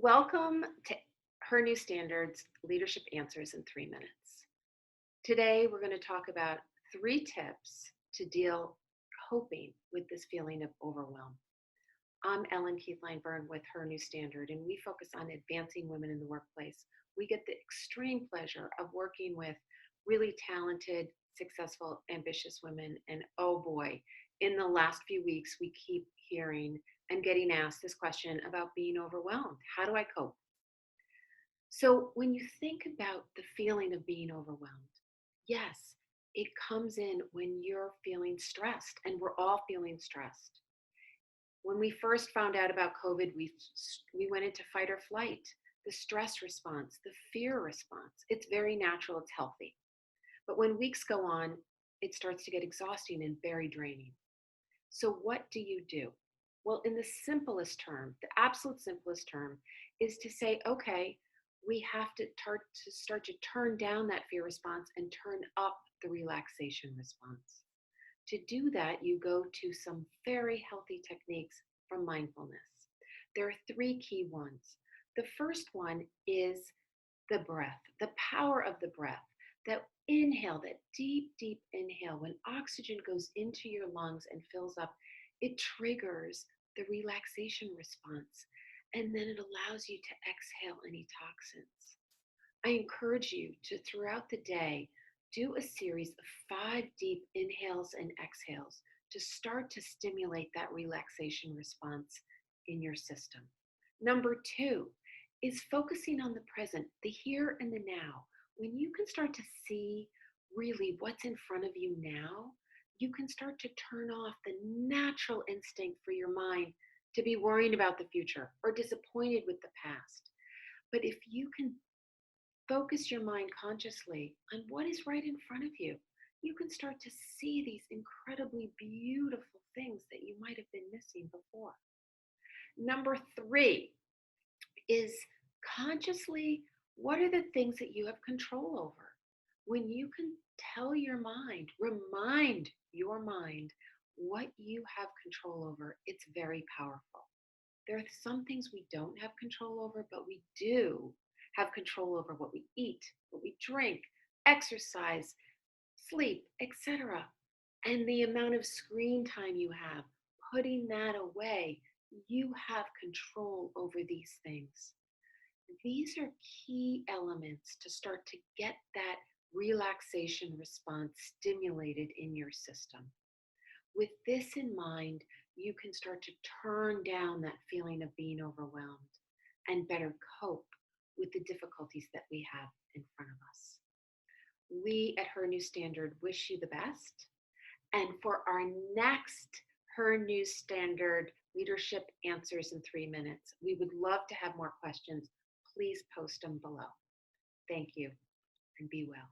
Welcome to Her New Standards Leadership Answers in 3 Minutes. Today, we're going to talk about 3 tips to deal coping with this feeling of overwhelm. I'm Ellen Keithline-Byrne with Her New Standard, and we focus on advancing women in the workplace. We get the extreme pleasure of working with really talented, successful, ambitious women. And oh boy, in the last few weeks, we keep hearing and getting asked this question about being overwhelmed. How do I cope? So, when you think about the feeling of being overwhelmed, yes, it comes in when you're feeling stressed, and we're all feeling stressed. When we first found out about COVID, we went into fight or flight, the stress response, the fear response. It's very natural, it's healthy. But when weeks go on, it starts to get exhausting and very draining. So, what do you do? Well, in the simplest term, the absolute simplest term is to say, okay, we have to start to turn down that fear response and turn up the relaxation response. To do that, you go to some very healthy techniques from mindfulness. There are 3 key ones. The first one is the breath, the power of the breath. That inhale, that deep, deep inhale, when oxygen goes into your lungs and fills up, it triggers the relaxation response. And then it allows you to exhale any toxins. I encourage you to, throughout the day, do a series of 5 deep inhales and exhales to start to stimulate that relaxation response in your system. Number 2 is focusing on the present, the here and the now. When you can start to see really what's in front of you now, you can start to turn off the natural instinct for your mind to be worrying about the future or disappointed with the past. But if you can focus your mind consciously on what is right in front of you, you can start to see these incredibly beautiful things that you might have been missing before. Number 3 is consciously, what are the things that you have control over? When you can tell your mind, remind your mind what you have control over, it's very powerful. There are some things we don't have control over, but we do have control over what we eat, what we drink, exercise, sleep, etc. And the amount of screen time you have, putting that away, you have control over these things. These are key elements to start to get that relaxation response stimulated in your system. With this in mind, you can start to turn down that feeling of being overwhelmed and better cope with the difficulties that we have in front of us. We at Her New Standard wish you the best. And for our next Her New Standard Leadership Answers in 3 Minutes, we would love to have more questions. Please post them below. Thank you and be well.